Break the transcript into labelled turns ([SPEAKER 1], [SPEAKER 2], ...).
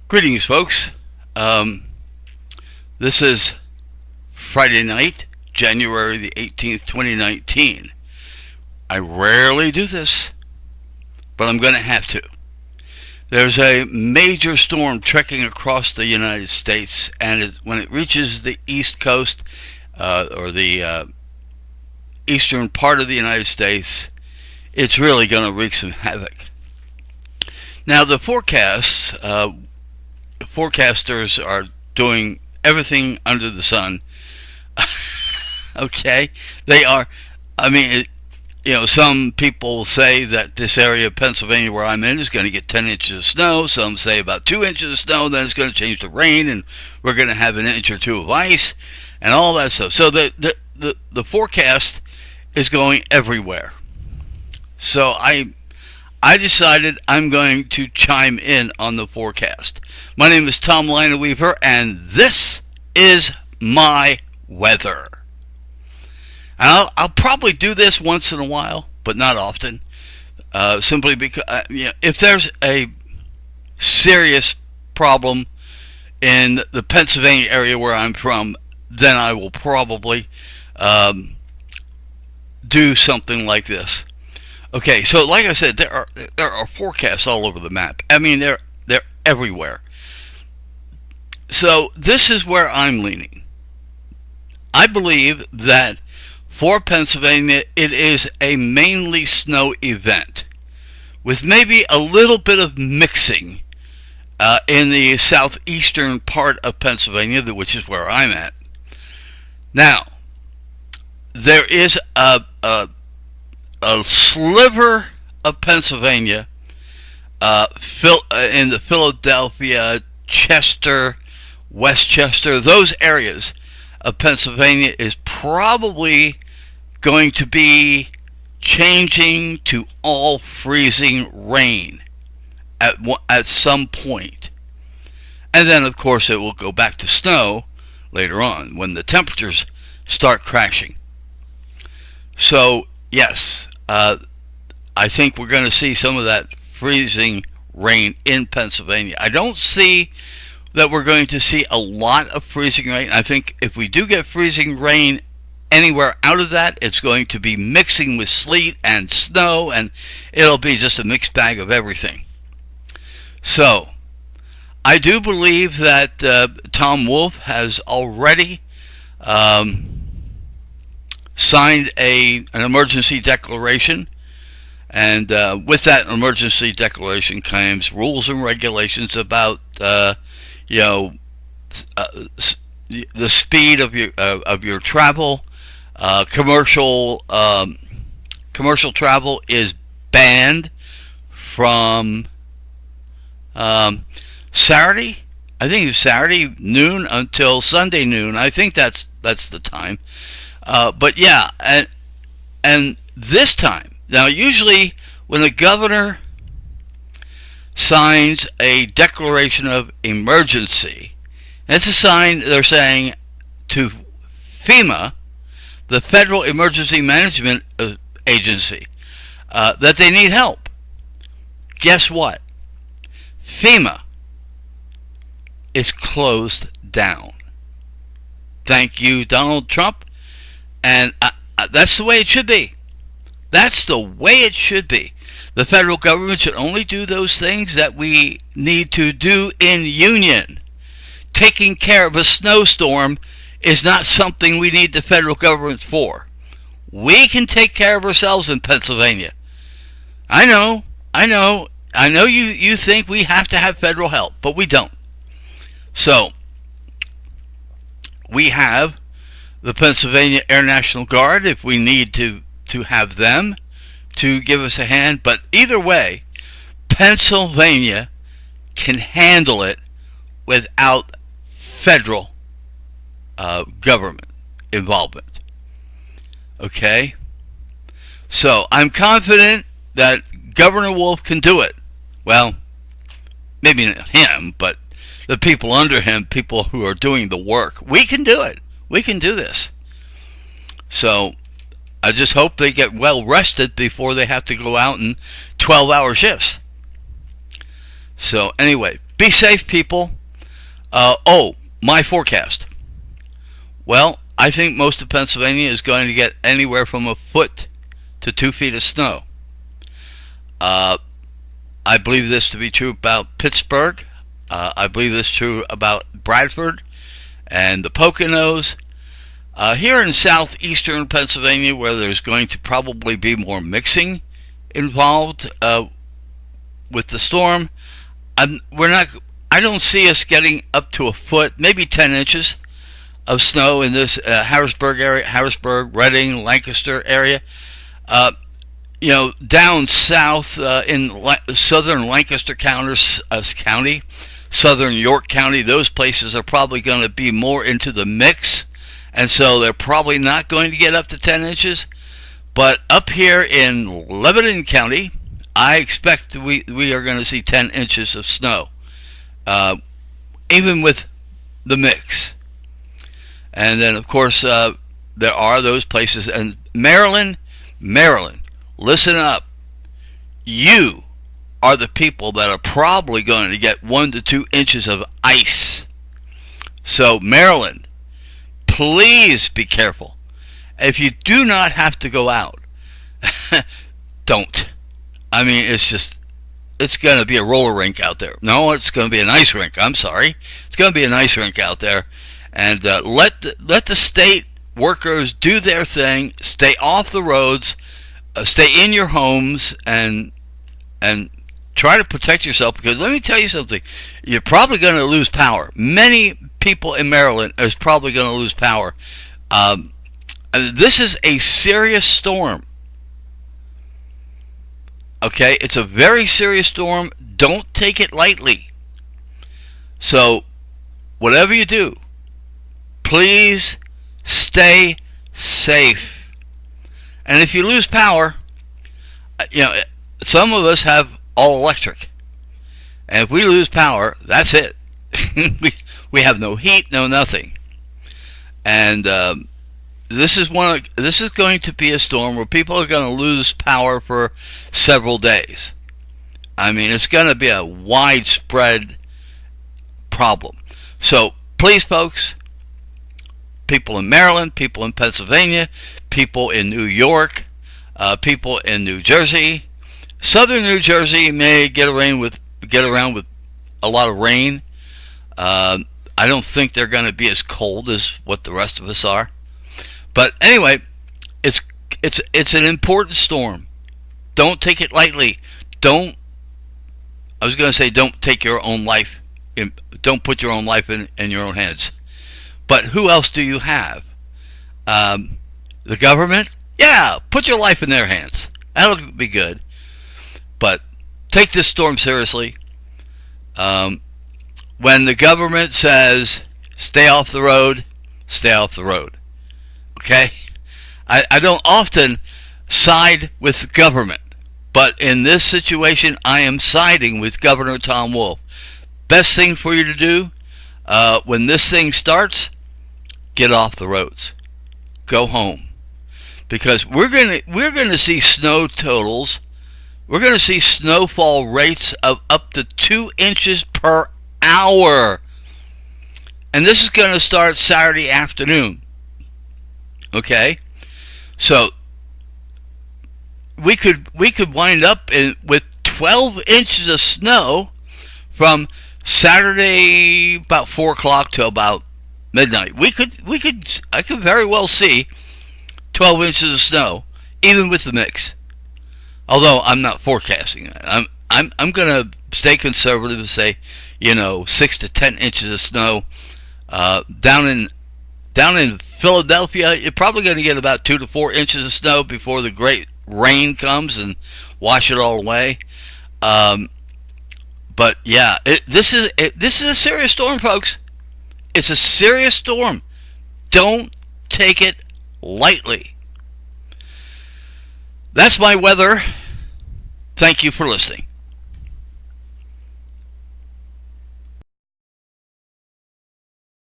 [SPEAKER 1] Greetings, folks. This is Friday night, January the 18th, 2019. I rarely do this, but I'm going to have to. There's a major storm trekking across the United States, and when it reaches the East Coast, or the eastern part of the United States, it's really going to wreak some havoc. Now, the forecasters are doing everything under the sun. Okay, they are. I mean, some people say that this area of Pennsylvania where I'm in is going to get 10 inches of snow. Some say about 2 inches of snow. Then it's going to change to rain, and we're going to have an inch or two of ice, and all that stuff. So the forecast is going everywhere. So I decided I'm going to chime in on the forecast. My name is Tom Lineweaver, and this is my weather. And I'll probably do this once in a while, but not often. Simply because, if there's a serious problem in the Pennsylvania area where I'm from, then I will probably do something like this. Okay, so like I said, there are forecasts all over the map. I mean, they're everywhere. So this is where I'm leaning. I believe that for Pennsylvania, it is a mainly snow event, with maybe a little bit of mixing in the southeastern part of Pennsylvania, which is where I'm at. Now, there is a sliver of Pennsylvania in the Philadelphia, Chester, Westchester, those areas of Pennsylvania is probably going to be changing to all freezing rain at some point. And then, of course, it will go back to snow later on when the temperatures start crashing. So, yes, I think we're going to see some of that freezing rain in Pennsylvania. I don't see that we're going to see a lot of freezing rain. I think if we do get freezing rain anywhere out of that, it's going to be mixing with sleet and snow, and it'll be just a mixed bag of everything. So, I do believe that Tom Wolf has already signed an emergency declaration, and with that emergency declaration comes rules and regulations about the speed of your travel. Commercial travel is banned from Saturday. I think it's Saturday noon until Sunday noon. I think that's the time. But yeah, and this time, now usually when the governor signs a declaration of emergency, it's a sign they're saying to FEMA, the Federal Emergency Management Agency, that they need help. Guess what? FEMA is closed down. Thank you, Donald Trump. And that's the way it should be. That's the way it should be. The federal government should only do those things that we need to do in union. Taking care of a snowstorm is not something we need the federal government for. We can take care of ourselves in Pennsylvania. I know you think we have to have federal help, but we don't. So, we have the Pennsylvania Air National Guard if we need to have them to give us a hand. But either way, Pennsylvania can handle it without federal government involvement. Okay? So I'm confident that Governor Wolf can do it. Well, maybe not him, but the people under him, people who are doing the work. We can do it. We can do this. So I just hope they get well rested before they have to go out in 12-hour shifts. So anyway, Be safe, people. My forecast. Well, I think most of Pennsylvania is going to get anywhere from a foot to 2 feet of snow. I believe this to be true about Pittsburgh. I believe this true about Bradford and the Poconos. Here in southeastern Pennsylvania, where there's going to probably be more mixing involved with the storm, I don't see us getting up to a foot, maybe 10 inches of snow in this Harrisburg area, Harrisburg, Reading, Lancaster area. Down south in southern Lancaster County, southern York County, those places are probably going to be more into the mix, and so they're probably not going to get up to 10 inches. But up here in Lebanon County, I expect we are going to see 10 inches of snow, even with the mix. And then, of course, there are those places. And Maryland, listen up. You are the people that are probably going to get 1 to 2 inches of ice. So, Maryland, please be careful. If you do not have to go out, don't. I mean, it's going to be a roller rink out there. No, it's going to be an ice rink. I'm sorry. It's going to be an ice rink out there. And let the state workers do their thing. Stay off the roads. Stay in your homes and try to protect yourself, because let me tell you something. You're probably going to lose power. Many people in Maryland are probably going to lose power. This is a serious storm. Okay, it's a very serious storm. Don't take it lightly. So, whatever you do, please stay safe. And if you lose power, some of us have all electric. And if we lose power, that's it. we have no heat, no nothing. And this is going to be a storm where people are going to lose power for several days. I mean, it's going to be a widespread problem. So please, folks, people in Maryland, people in Pennsylvania, people in New York, people in New Jersey, southern New Jersey may get around with a lot of rain. I don't think they're going to be as cold as what the rest of us are. But anyway, it's an important storm. Don't take it lightly. Don't take your own life. Don't put your own life in your own hands. But who else do you have? The government? Yeah, put your life in their hands. That'll be good. But take this storm seriously. When the government says, stay off the road, stay off the road. Okay? I don't often side with the government, but in this situation, I am siding with Governor Tom Wolf. Best thing for you to do when this thing starts, get off the roads. Go home. Because we're gonna see snow totals. We're gonna see snowfall rates of up to 2 inches per hour. And this is gonna start Saturday afternoon. Okay? So we could wind up with 12 inches of snow from Saturday about 4 o'clock to about midnight. I could very well see 12 inches of snow, even with the mix. Although I'm not forecasting that. I'm gonna stay conservative and say, 6 to 10 inches of snow. Down in Philadelphia, you're probably going to get about 2 to 4 inches of snow before the great rain comes and wash it all away. But yeah, this is a serious storm, folks. It's a serious storm. Don't take it lightly. That's my weather. Thank you for listening.